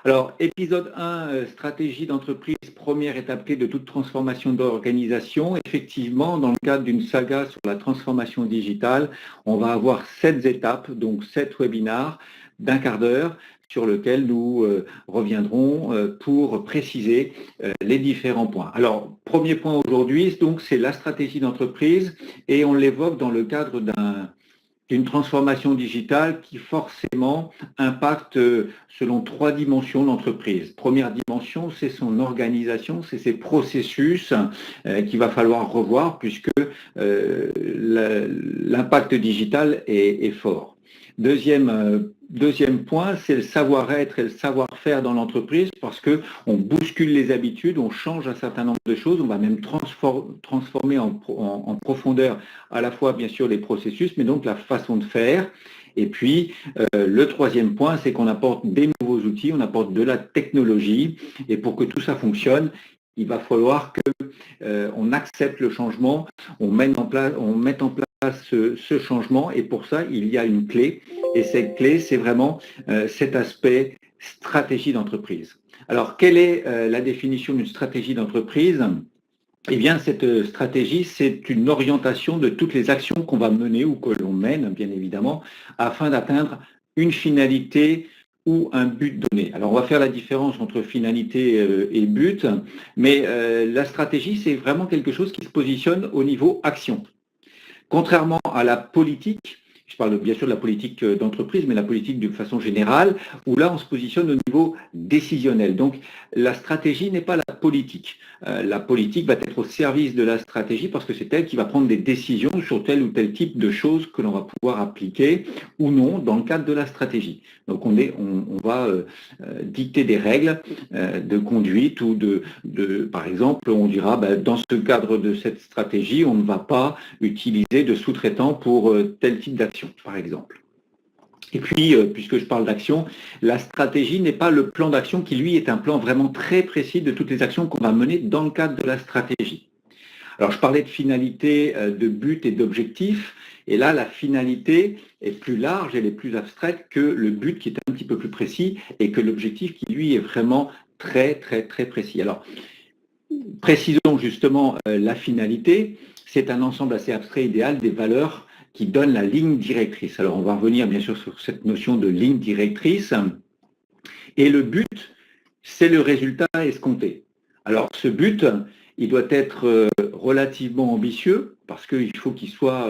Alors, épisode 1, stratégie d'entreprise, première étape clé de toute transformation d'organisation. Effectivement, dans le cadre d'une saga sur la transformation digitale, on va avoir 7 étapes, donc 7 webinars d'un quart d'heure sur lequel nous reviendrons pour préciser les différents points. Alors, premier point aujourd'hui, donc c'est la stratégie d'entreprise et on l'évoque dans le cadre d'une transformation digitale qui forcément impacte selon 3 dimensions l'entreprise. Première dimension, c'est son organisation, c'est ses processus qu'il va falloir revoir puisque l'impact digital est fort. Deuxième point, c'est le savoir-être et le savoir-faire dans l'entreprise parce qu'on bouscule les habitudes, on change un certain nombre de choses, on va même transformer en profondeur à la fois bien sûr les processus, mais donc la façon de faire. Et puis, le troisième point, c'est qu'on apporte des nouveaux outils, on apporte de la technologie et pour que tout ça fonctionne, il va falloir qu'on accepte le changement, on mette en place ce changement et pour ça, il y a une clé et cette clé, c'est vraiment cet aspect stratégie d'entreprise. Alors, quelle est la définition d'une stratégie d'entreprise ? Eh bien, cette stratégie, c'est une orientation de toutes les actions qu'on va mener ou que l'on mène, bien évidemment, afin d'atteindre une finalité ou un but donné. Alors, on va faire la différence entre finalité et but, mais la stratégie, c'est vraiment quelque chose qui se positionne au niveau action. Contrairement à la politique, je parle bien sûr de la politique d'entreprise, mais la politique de façon générale, où là on se positionne au niveau décisionnel. Donc la stratégie n'est pas la politique. La politique va être au service de la stratégie parce que c'est elle qui va prendre des décisions sur tel ou tel type de choses que l'on va pouvoir appliquer ou non dans le cadre de la stratégie. Donc on va dicter des règles de conduite ou par exemple, on dira dans ce cadre de cette stratégie, on ne va pas utiliser de sous-traitants pour tel type d'action, par exemple. Et puis, puisque je parle d'action, la stratégie n'est pas le plan d'action qui, lui, est un plan vraiment très précis de toutes les actions qu'on va mener dans le cadre de la stratégie. Alors, je parlais de finalité, de but et d'objectif. Et là, la finalité est plus large, elle est plus abstraite que le but qui est un petit peu plus précis et que l'objectif qui, lui, est vraiment très, très, très précis. Alors, précisons justement la finalité. C'est un ensemble assez abstrait idéal des valeurs qui donnent la ligne directrice. Alors, on va revenir bien sûr sur cette notion de ligne directrice. Et le but, c'est le résultat escompté. Alors, ce but, il doit être relativement ambitieux parce qu'il faut qu'il soit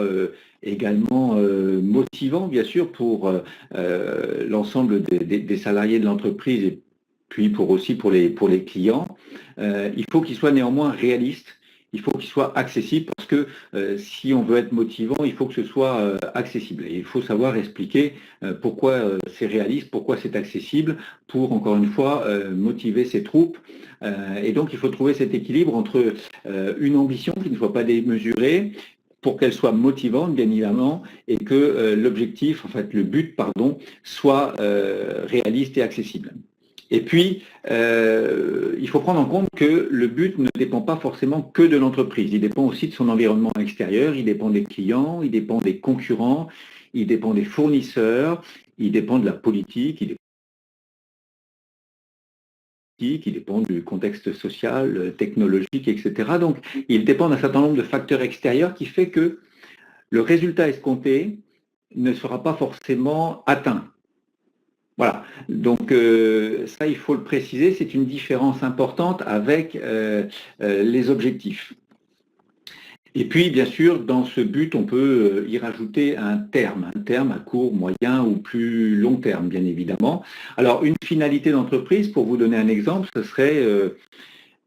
également motivant, bien sûr, pour l'ensemble des salariés de l'entreprise et puis aussi pour les clients. Il faut qu'il soit néanmoins réaliste. Il faut qu'il soit accessible parce que si on veut être motivant, il faut que ce soit accessible. Et il faut savoir expliquer pourquoi c'est réaliste, pourquoi c'est accessible, pour encore une fois motiver ses troupes. Et donc il faut trouver cet équilibre entre une ambition qui ne soit pas démesurée, pour qu'elle soit motivante, bien évidemment, et que l'objectif, en fait, le but, pardon, soit réaliste et accessible. Et puis, il faut prendre en compte que le but ne dépend pas forcément que de l'entreprise. Il dépend aussi de son environnement extérieur, il dépend des clients, il dépend des concurrents, il dépend des fournisseurs, il dépend de la politique, il dépend du contexte social, technologique, etc. Donc, il dépend d'un certain nombre de facteurs extérieurs qui fait que le résultat escompté ne sera pas forcément atteint. Voilà, donc ça il faut le préciser, c'est une différence importante avec les objectifs. Et puis bien sûr, dans ce but, on peut y rajouter un terme à court, moyen ou plus long terme, bien évidemment. Alors une finalité d'entreprise, pour vous donner un exemple, ce serait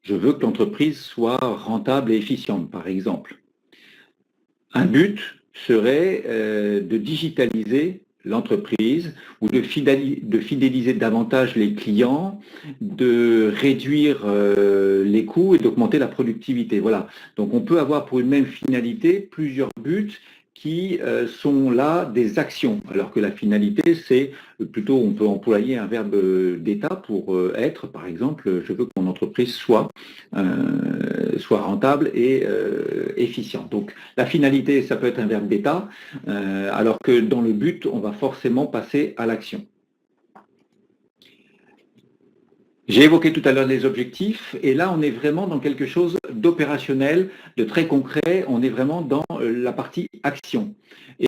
je veux que l'entreprise soit rentable et efficiente, par exemple. Un but serait de digitaliser l'entreprise ou de fidéliser davantage les clients, de réduire les coûts et d'augmenter la productivité. Voilà. Donc on peut avoir pour une même finalité plusieurs buts qui sont là des actions, alors que la finalité, c'est plutôt, on peut employer un verbe d'état pour être, par exemple, je veux que mon entreprise soit rentable et efficiente. Donc la finalité, ça peut être un verbe d'état, alors que dans le but, on va forcément passer à l'action. J'ai évoqué tout à l'heure les objectifs, et là on est vraiment dans quelque chose d'opérationnel, de très concret, on est vraiment dans la partie action.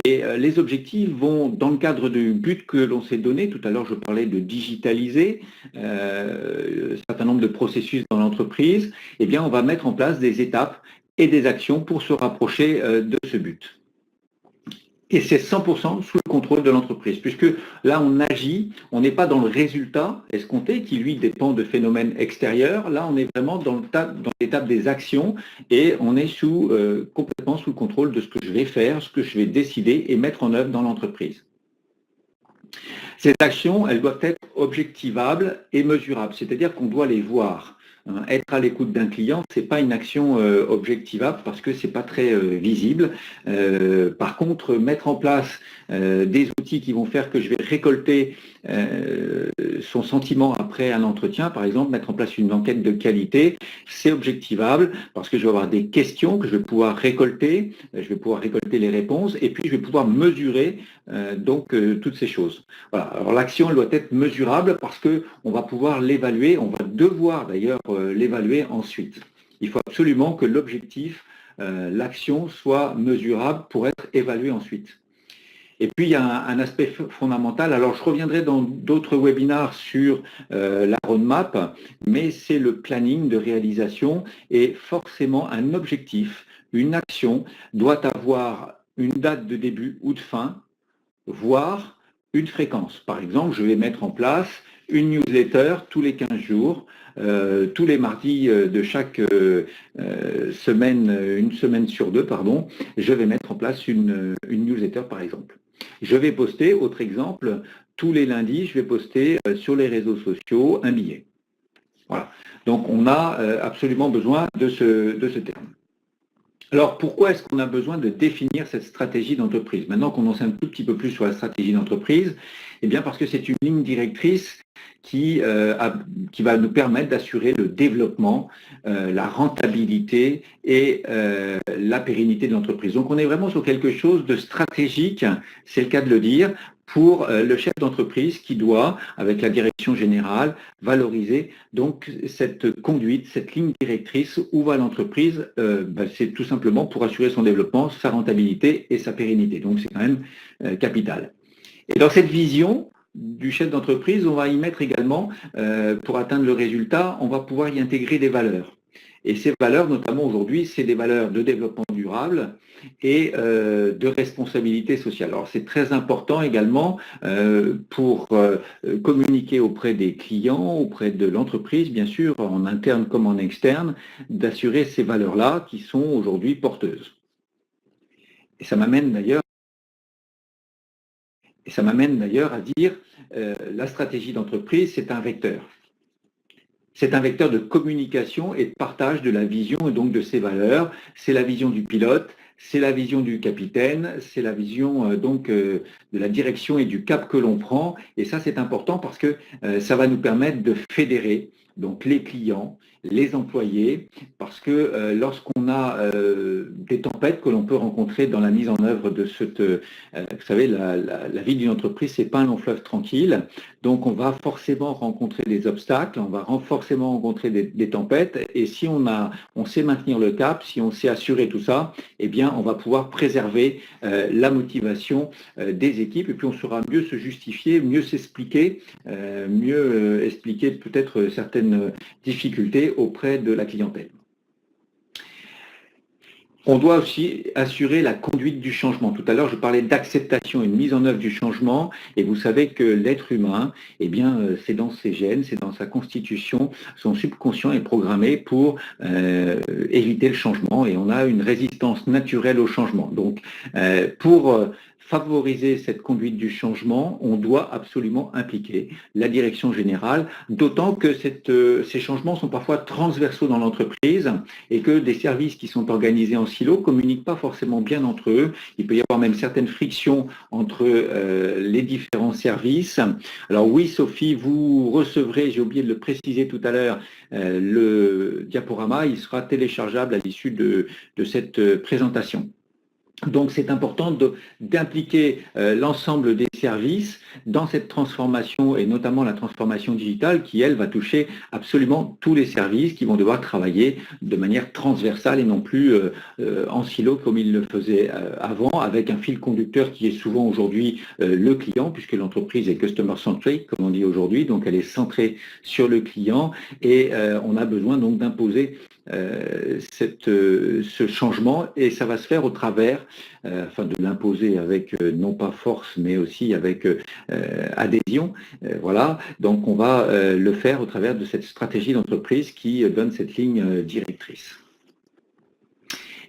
Et les objectifs vont, dans le cadre du but que l'on s'est donné, tout à l'heure je parlais de digitaliser un certain nombre de processus dans l'entreprise, eh bien on va mettre en place des étapes et des actions pour se rapprocher de ce but. Et c'est 100% sous le contrôle de l'entreprise, puisque là, on agit, on n'est pas dans le résultat escompté, qui lui dépend de phénomènes extérieurs. Là, on est vraiment dans l'étape des actions et on est complètement sous le contrôle de ce que je vais faire, ce que je vais décider et mettre en œuvre dans l'entreprise. Ces actions, elles doivent être objectivables et mesurables, c'est-à-dire qu'on doit les voir. Être à l'écoute d'un client, ce n'est pas une action objectivable parce que ce n'est pas très visible. Par contre, mettre en place des outils qui vont faire que je vais récolter son sentiment après un entretien, par exemple, mettre en place une enquête de qualité, c'est objectivable parce que je vais avoir des questions que je vais pouvoir récolter, les réponses et puis je vais pouvoir mesurer toutes ces choses. Voilà. Alors l'action, elle doit être mesurable parce qu'on va pouvoir l'évaluer, on va devoir d'ailleurs l'évaluer ensuite. Il faut absolument que l'objectif, l'action soit mesurable pour être évaluée ensuite. Et puis, il y a un aspect fondamental. Alors, je reviendrai dans d'autres webinars sur la roadmap, mais c'est le planning de réalisation et forcément un objectif, une action doit avoir une date de début ou de fin, voire une fréquence. Par exemple, je vais mettre en place une newsletter tous les 15 jours, tous les mardis de chaque semaine, une semaine sur deux, pardon, je vais mettre en place une newsletter par exemple. Je vais poster, autre exemple, tous les lundis, je vais poster sur les réseaux sociaux un billet. Voilà. Donc on a absolument besoin de ce terme. Alors, pourquoi est-ce qu'on a besoin de définir cette stratégie d'entreprise? Maintenant qu'on en sait un tout petit peu plus sur la stratégie d'entreprise, eh bien parce que c'est une ligne directrice qui va nous permettre d'assurer le développement, la rentabilité et la pérennité de l'entreprise. Donc, on est vraiment sur quelque chose de stratégique, c'est le cas de le dire, pour le chef d'entreprise qui doit, avec la direction générale, valoriser donc cette conduite, cette ligne directrice où va l'entreprise, c'est tout simplement pour assurer son développement, sa rentabilité et sa pérennité. Donc c'est quand même capital. Et dans cette vision du chef d'entreprise, on va y mettre également, pour atteindre le résultat, on va pouvoir y intégrer des valeurs. Et ces valeurs, notamment aujourd'hui, c'est des valeurs de développement durable et de responsabilité sociale. Alors c'est très important également pour communiquer auprès des clients, auprès de l'entreprise, bien sûr, en interne comme en externe, d'assurer ces valeurs-là qui sont aujourd'hui porteuses. Et ça m'amène d'ailleurs à dire la stratégie d'entreprise, c'est un vecteur. C'est un vecteur de communication et de partage de la vision et donc de ses valeurs. C'est la vision du pilote, c'est la vision du capitaine, c'est la vision de la direction et du cap que l'on prend. Et ça, c'est important parce que ça va nous permettre de fédérer donc les clients, les employés, parce que lorsqu'on a des tempêtes que l'on peut rencontrer dans la mise en œuvre de cette, vous savez, la vie d'une entreprise, c'est pas un long fleuve tranquille, donc on va forcément rencontrer des obstacles, on va forcément rencontrer des tempêtes, et si on sait maintenir le cap, si on sait assurer tout ça, eh bien on va pouvoir préserver la motivation des équipes, et puis on saura mieux se justifier, mieux s'expliquer, mieux expliquer peut-être certaines difficultés auprès de la clientèle. On doit aussi assurer la conduite du changement. Tout à l'heure, je parlais d'acceptation et de mise en œuvre du changement. Et vous savez que l'être humain, eh bien, c'est dans ses gènes, c'est dans sa constitution, son subconscient est programmé pour éviter le changement. Et on a une résistance naturelle au changement. Donc, pour favoriser cette conduite du changement, on doit absolument impliquer la direction générale, d'autant que ces changements sont parfois transversaux dans l'entreprise et que des services qui sont organisés en silo ne communiquent pas forcément bien entre eux. Il peut y avoir même certaines frictions entre les différents services. Alors oui, Sophie, vous recevrez, j'ai oublié de le préciser tout à l'heure, le diaporama, il sera téléchargeable à l'issue de cette présentation. Donc c'est important d'impliquer l'ensemble des services dans cette transformation, et notamment la transformation digitale qui, elle, va toucher absolument tous les services qui vont devoir travailler de manière transversale et non plus en silo comme ils le faisaient avant, avec un fil conducteur qui est souvent aujourd'hui le client, puisque l'entreprise est customer centric, comme on dit aujourd'hui, donc elle est centrée sur le client, et on a besoin donc d'imposer ce changement, et ça va se faire au travers, afin de l'imposer avec non pas force mais aussi avec adhésion, voilà, donc on va le faire au travers de cette stratégie d'entreprise qui donne cette ligne directrice.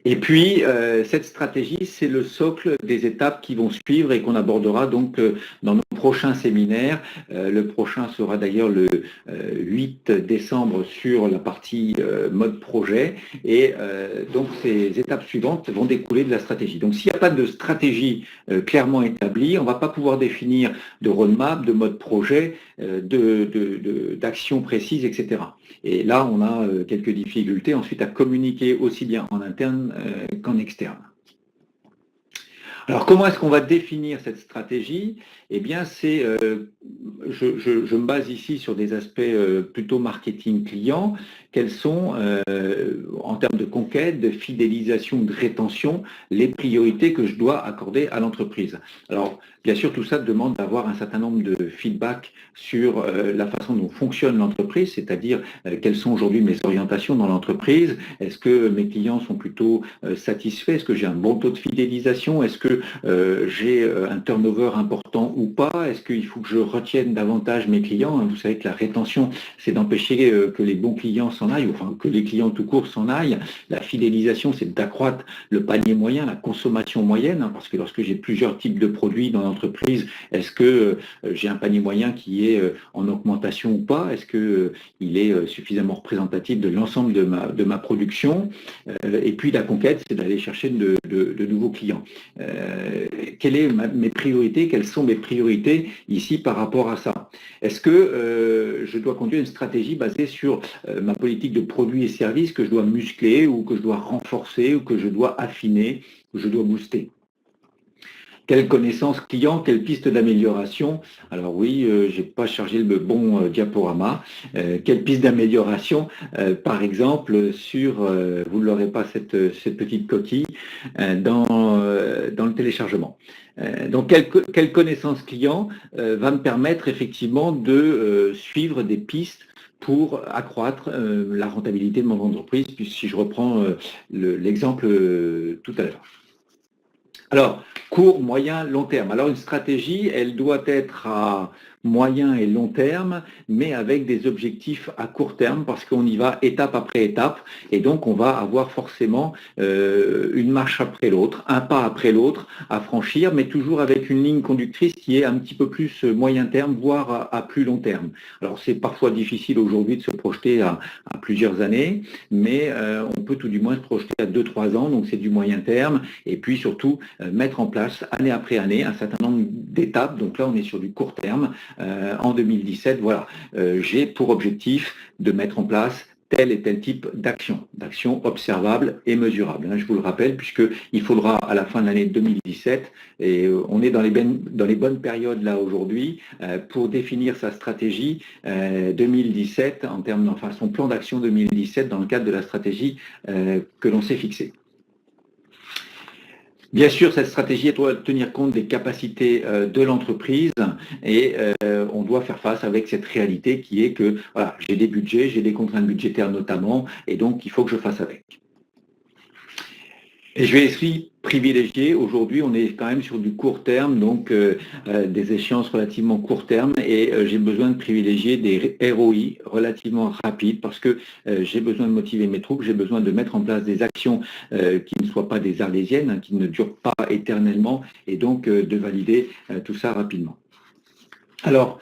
Et puis, cette stratégie, c'est le socle des étapes qui vont suivre et qu'on abordera donc dans nos prochains séminaires. Le prochain sera d'ailleurs le 8 décembre sur la partie mode projet. Et donc, ces étapes suivantes vont découler de la stratégie. Donc, s'il n'y a pas de stratégie clairement établie, on ne va pas pouvoir définir de roadmap, de mode projet, d'actions précises, etc. Et là, on a quelques difficultés ensuite à communiquer aussi bien en interne qu'en externe. Alors, comment est-ce qu'on va définir cette stratégie? Eh bien, je me base ici sur des aspects plutôt marketing client. Quels sont, en termes de conquête, de fidélisation, de rétention, les priorités que je dois accorder à l'entreprise? Alors, bien sûr, tout ça demande d'avoir un certain nombre de feedbacks sur la façon dont fonctionne l'entreprise, c'est-à-dire quelles sont aujourd'hui mes orientations dans l'entreprise. Est-ce que mes clients sont plutôt satisfaits? Est-ce que j'ai un bon taux de fidélisation? Est-ce que j'ai un turnover important ou pas? Est-ce qu'il faut que je retienne davantage mes clients? Vous savez que la rétention, c'est d'empêcher que les bons clients s'en aillent, enfin que les clients tout court s'en aillent. La fidélisation, c'est d'accroître le panier moyen, la consommation moyenne, parce que lorsque j'ai plusieurs types de produits dans l'entreprise, est-ce que j'ai un panier moyen qui est en augmentation ou pas? Est-ce qu'il est suffisamment représentatif de l'ensemble de ma production? Et puis la conquête, c'est d'aller chercher de nouveaux clients. Quelles sont mes priorités? Quelles sont mes priorités ici par rapport à ça? Est-ce que je dois conduire une stratégie basée sur ma politique de produits et services que je dois muscler ou que je dois renforcer ou que je dois affiner, que je dois booster? Quelle connaissance client, quelle piste d'amélioration? Alors oui, j'ai pas chargé le bon diaporama. Quelle piste d'amélioration? Par exemple, sur, vous ne l'aurez pas cette petite coquille, dans le téléchargement. Donc, quelle connaissance client va me permettre effectivement de suivre des pistes pour accroître la rentabilité de mon entreprise, puisque si je reprends l'exemple tout à l'heure. Alors, court, moyen, long terme. Alors, une stratégie, elle doit être à moyen et long terme, mais avec des objectifs à court terme, parce qu'on y va étape après étape, et donc on va avoir forcément une marche après l'autre, un pas après l'autre à franchir, mais toujours avec une ligne conductrice qui est un petit peu plus moyen terme, voire à plus long terme. Alors, c'est parfois difficile aujourd'hui de se projeter à plusieurs années, mais on peut tout du moins se projeter à 2-3 ans, donc c'est du moyen terme, et puis surtout mettre en place année après année un certain nombre d'étapes. Donc là, on est sur du court terme. En 2017, voilà, j'ai pour objectif de mettre en place tel et tel type d'action observable et mesurable. Je vous le rappelle, puisqu'il faudra à la fin de l'année 2017, et on est dans les bonnes périodes là aujourd'hui, pour définir sa stratégie 2017, en termes, enfin son plan d'action 2017 dans le cadre de la stratégie que l'on s'est fixée. Bien sûr, cette stratégie doit tenir compte des capacités de l'entreprise et on doit faire face avec cette réalité qui est que voilà, j'ai des budgets, j'ai des contraintes budgétaires notamment, et donc il faut que je fasse avec. Et je vais aussi privilégier, aujourd'hui on est quand même sur du court terme, donc des échéances relativement court terme, et j'ai besoin de privilégier des ROI relativement rapides parce que j'ai besoin de motiver mes troupes, j'ai besoin de mettre en place des actions qui ne soient pas des arlésiennes, hein, qui ne durent pas éternellement, et donc de valider tout ça rapidement. Alors,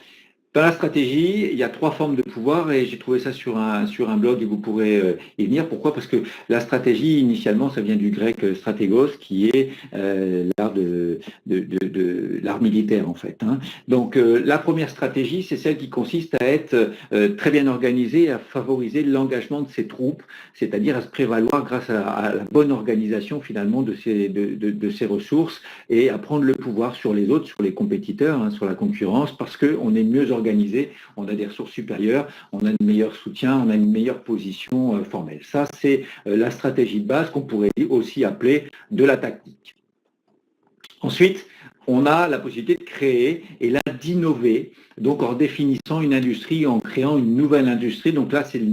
Dans la stratégie, il y a 3 formes de pouvoir et j'ai trouvé ça sur un blog et vous pourrez y venir. Pourquoi? Parce que la stratégie, initialement, ça vient du grec stratégos, qui est l'art l'art militaire, en fait. Hein. Donc, la première stratégie, c'est celle qui consiste à être très bien organisée, à favoriser l'engagement de ses troupes, c'est-à-dire à se prévaloir grâce à la bonne organisation, finalement, de ses ressources et à prendre le pouvoir sur les autres, sur les compétiteurs, hein, sur la concurrence, parce qu'on est mieux organisé, on a des ressources supérieures, on a un meilleur soutien, on a une meilleure position formelle. Ça, c'est la stratégie de base qu'on pourrait aussi appeler de la tactique. Ensuite, on a la possibilité de créer et là d'innover, donc en définissant une industrie, en créant une nouvelle industrie. Donc là, c'est le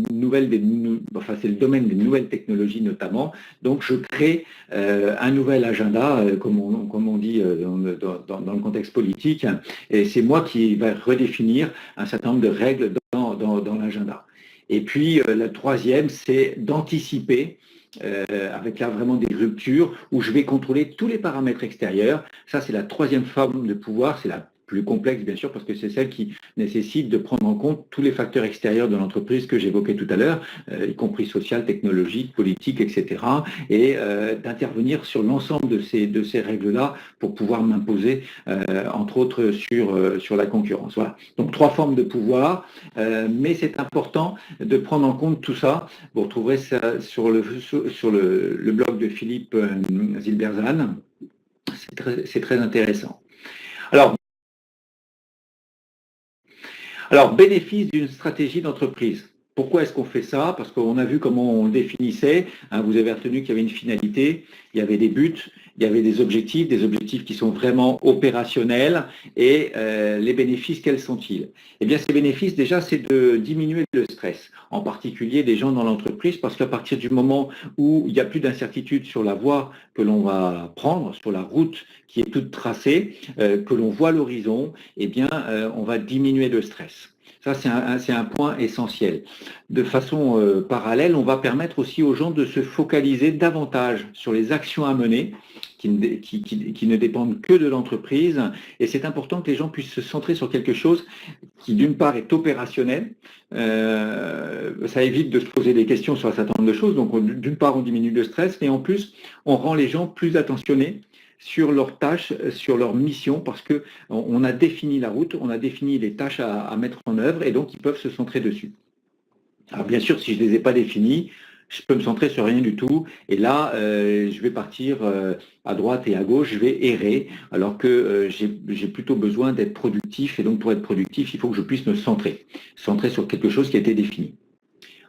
domaine des nouvelles technologies notamment. Donc je crée un nouvel agenda, comme on dit dans le contexte politique, et c'est moi qui vais redéfinir un certain nombre de règles dans l'agenda. Et puis la troisième, c'est d'anticiper. Avec là vraiment des ruptures où je vais contrôler tous les paramètres extérieurs. Ça, c'est la troisième forme de pouvoir, c'est la plus complexe bien sûr parce que c'est celle qui nécessite de prendre en compte tous les facteurs extérieurs de l'entreprise que j'évoquais tout à l'heure, y compris social, technologique, politique, etc. et d'intervenir sur l'ensemble de ces règles-là pour pouvoir m'imposer, entre autres, sur la concurrence. Voilà. Donc 3 formes de pouvoir, mais c'est important de prendre en compte tout ça. Vous retrouverez ça sur le blog de Philippe Zilberzan. C'est très intéressant. Alors, bénéfice d'une stratégie d'entreprise. Pourquoi est-ce qu'on fait ça? Parce qu'on a vu comment on définissait. Hein, vous avez retenu qu'il y avait une finalité, il y avait des buts, il y avait des objectifs qui sont vraiment opérationnels. Et les bénéfices, quels sont-ils? Eh bien, ces bénéfices, déjà, c'est de diminuer le stress, en particulier des gens dans l'entreprise, parce qu'à partir du moment où il n'y a plus d'incertitude sur la voie que l'on va prendre, sur la route qui est toute tracée, que l'on voit l'horizon, eh bien, on va diminuer le stress. Ça, c'est un point essentiel. De façon parallèle, on va permettre aussi aux gens de se focaliser davantage sur les actions à mener qui ne dépendent que de l'entreprise. Et c'est important que les gens puissent se centrer sur quelque chose qui, d'une part, est opérationnel. Ça évite de se poser des questions sur un certain nombre de choses. Donc, d'une part, on diminue le stress, mais en plus, on rend les gens plus attentionnés sur leurs tâches, sur leurs missions, parce qu'on a défini la route, on a défini les tâches à mettre en œuvre, et donc ils peuvent se centrer dessus. Alors bien sûr, si je ne les ai pas définis, je peux me centrer sur rien du tout, et là, je vais partir à droite et à gauche, je vais errer, alors que j'ai plutôt besoin d'être productif, et donc pour être productif, il faut que je puisse me centrer sur quelque chose qui a été défini.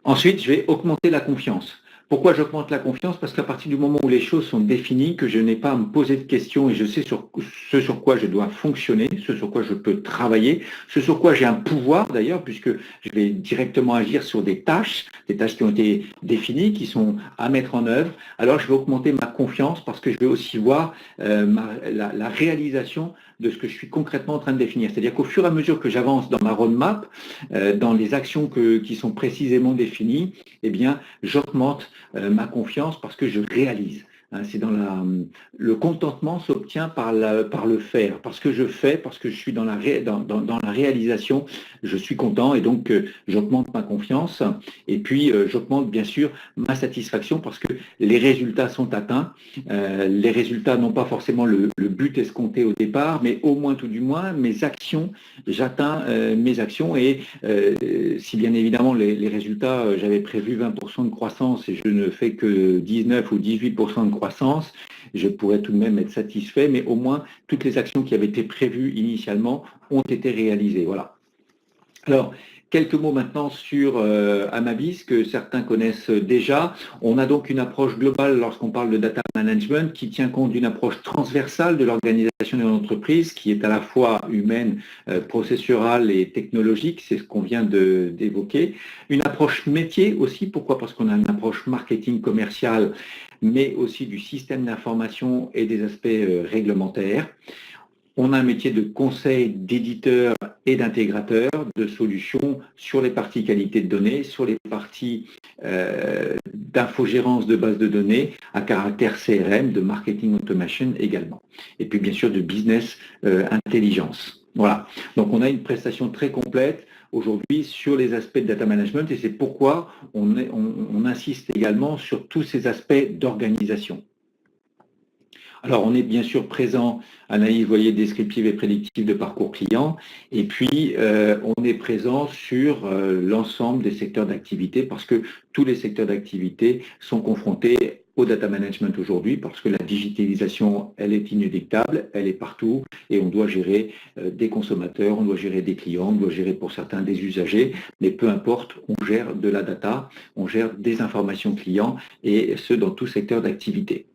Ensuite, je vais augmenter la confiance. Pourquoi j'augmente la confiance? Parce qu'à partir du moment où les choses sont définies, que je n'ai pas à me poser de questions et je sais ce sur quoi je dois fonctionner, ce sur quoi je peux travailler, ce sur quoi j'ai un pouvoir d'ailleurs, puisque je vais directement agir sur des tâches qui ont été définies, qui sont à mettre en œuvre, alors je vais augmenter ma confiance parce que je vais aussi voir la réalisation de ce que je suis concrètement en train de définir. C'est-à-dire qu'au fur et à mesure que j'avance dans ma roadmap, dans les actions qui sont précisément définies, eh bien, j'augmente ma confiance parce que je réalise. C'est le contentement s'obtient par le faire, parce que je fais, parce que je suis dans la réalisation, je suis content et donc j'augmente ma confiance et puis j'augmente bien sûr ma satisfaction parce que les résultats sont atteints. Les résultats n'ont pas forcément le but escompté au départ, mais au moins tout du moins mes actions, j'atteins mes actions et si bien évidemment les résultats, j'avais prévu 20% de croissance et je ne fais que 19 ou 18% de croissance, je pourrais tout de même être satisfait, mais au moins toutes les actions qui avaient été prévues initialement ont été réalisées. Voilà. Alors, quelques mots maintenant sur Amabis, que certains connaissent déjà. On a donc une approche globale lorsqu'on parle de data management qui tient compte d'une approche transversale de l'organisation de l'entreprise qui est à la fois humaine, processurale et technologique, c'est ce qu'on vient d'évoquer. Une approche métier aussi, pourquoi? Parce qu'on a une approche marketing commercial, mais aussi du système d'information et des aspects réglementaires. On a un métier de conseil, d'éditeur et d'intégrateur de solutions sur les parties qualité de données, sur les parties d'infogérance de bases de données à caractère CRM, de marketing automation également. Et puis bien sûr de business intelligence. Voilà, donc on a une prestation très complète aujourd'hui sur les aspects de data management et c'est pourquoi on insiste également sur tous ces aspects d'organisation. Alors, on est bien sûr présent, analyse, voyez, descriptive et prédictive de parcours client, et puis on est présent sur l'ensemble des secteurs d'activité parce que tous les secteurs d'activité sont confrontés au data management aujourd'hui parce que la digitalisation, elle est inéluctable, elle est partout et on doit gérer des consommateurs, on doit gérer des clients, on doit gérer pour certains des usagers, mais peu importe, on gère de la data, on gère des informations clients et ce dans tout secteur d'activité.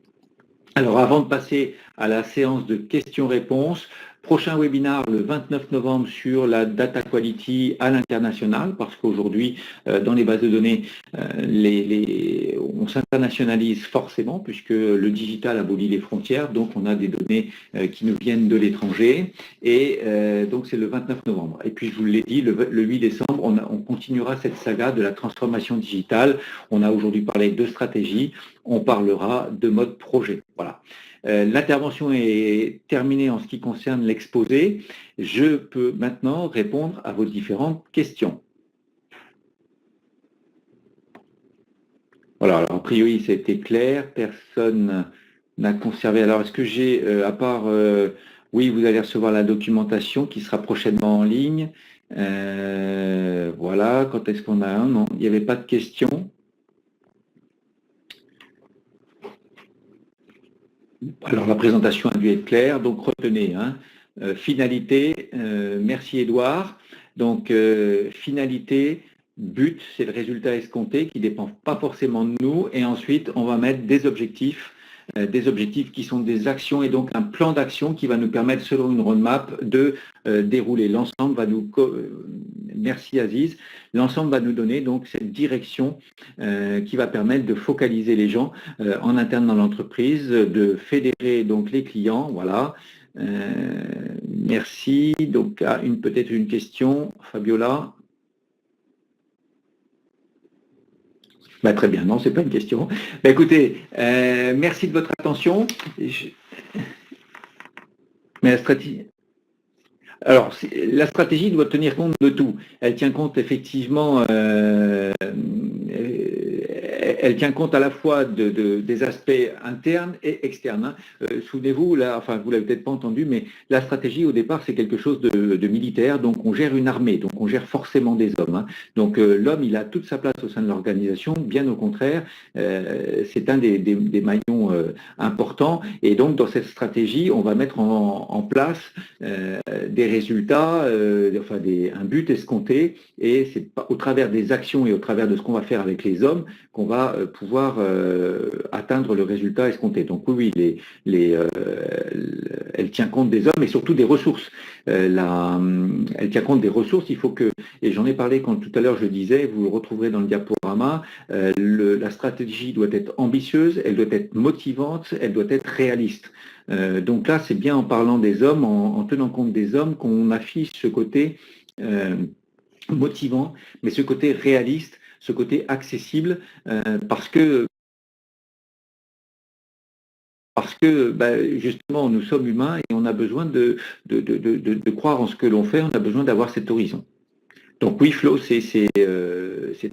Alors, avant de passer à la séance de questions-réponses, prochain webinaire le 29 novembre sur la data quality à l'international, parce qu'aujourd'hui, dans les bases de données, on s'internationalise forcément, puisque le digital abolit les frontières, donc on a des données qui nous viennent de l'étranger, et donc c'est le 29 novembre. Et puis, je vous l'ai dit, le 8 décembre, on continuera cette saga de la transformation digitale. On a aujourd'hui parlé de stratégie, on parlera de mode projet. Voilà. L'intervention est terminée en ce qui concerne l'exposé. Je peux maintenant répondre à vos différentes questions. Voilà, alors a priori, c'était clair. Personne n'a conservé. Alors, est-ce que j'ai, à part, oui, vous allez recevoir la documentation qui sera prochainement en ligne. Voilà, quand est-ce qu'on a un? Non, il n'y avait pas de questions. Alors, la présentation a dû être claire, donc retenez, hein, finalité, merci Édouard. Donc, finalité, but, c'est le résultat escompté qui ne dépend pas forcément de nous. Et ensuite, on va mettre des objectifs qui sont des actions et donc un plan d'action qui va nous permettre, selon une roadmap, de dérouler. L'ensemble va nous... Merci Aziz. L'ensemble va nous donner donc cette direction qui va permettre de focaliser les gens en interne dans l'entreprise, de fédérer donc les clients. Voilà. Merci. Donc, peut-être une question, Fabiola. Bah, très bien, non, ce n'est pas une question. Bah, écoutez, merci de votre attention. Mais la stratégie... Alors, la stratégie doit tenir compte de tout. Elle tient compte effectivement, elle tient compte à la fois des aspects internes et externes. Hein. Souvenez-vous, là, enfin, vous l'avez peut-être pas entendu, mais la stratégie au départ, c'est quelque chose de militaire. Donc, on gère une armée, donc on gère forcément des hommes. Hein. Donc, l'homme, il a toute sa place au sein de l'organisation. Bien au contraire, c'est un des maillons importants. Et donc, dans cette stratégie, on va mettre en place des résultats, un but escompté, et c'est au travers des actions et au travers de ce qu'on va faire avec les hommes qu'on va pouvoir atteindre le résultat escompté. Donc oui, elle tient compte des hommes et surtout des ressources. Elle tient compte des ressources, il faut que, et j'en ai parlé quand tout à l'heure je disais, vous le retrouverez dans le diaporama, la stratégie doit être ambitieuse, elle doit être motivante, elle doit être réaliste. Donc là, c'est bien en parlant des hommes, en tenant compte des hommes, qu'on affiche ce côté motivant, mais ce côté réaliste, ce côté accessible, parce que justement, nous sommes humains et on a besoin de croire en ce que l'on fait, on a besoin d'avoir cet horizon. Donc oui, Flo, c'est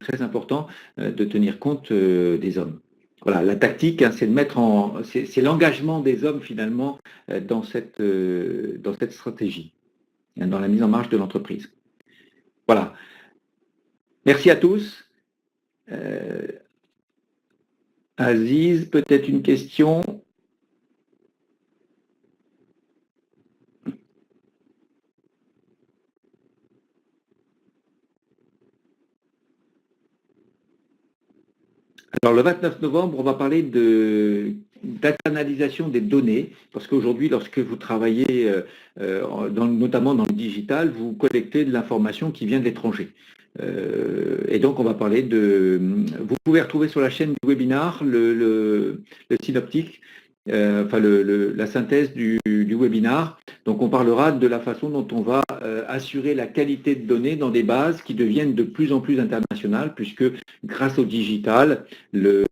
très important de tenir compte des hommes. Voilà, la tactique, hein, c'est de mettre c'est l'engagement des hommes finalement dans cette stratégie, hein, dans la mise en marche de l'entreprise. Voilà. Merci à tous. Aziz, peut-être une question? Alors, le 29 novembre, on va parler d'analysation des données, parce qu'aujourd'hui, lorsque vous travaillez, notamment dans le digital, vous collectez de l'information qui vient de l'étranger. Et donc, on va parler vous pouvez retrouver sur la chaîne du webinaire le synoptique, la synthèse du webinaire. Donc, on parlera de la façon dont on va assurer la qualité de données dans des bases qui deviennent de plus en plus internationales, puisque grâce au digital, les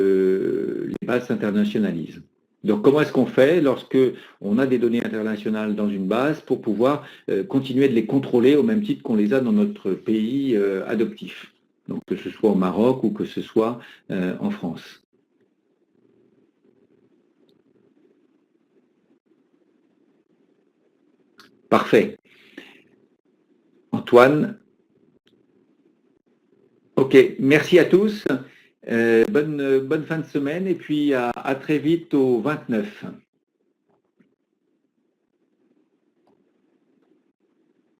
bases s'internationalisent. Donc, comment est-ce qu'on fait lorsque on a des données internationales dans une base pour pouvoir continuer de les contrôler au même titre qu'on les a dans notre pays adoptif, donc que ce soit au Maroc ou que ce soit en France. Parfait. Antoine, ok, merci à tous. Bonne fin de semaine et puis à très vite au 29.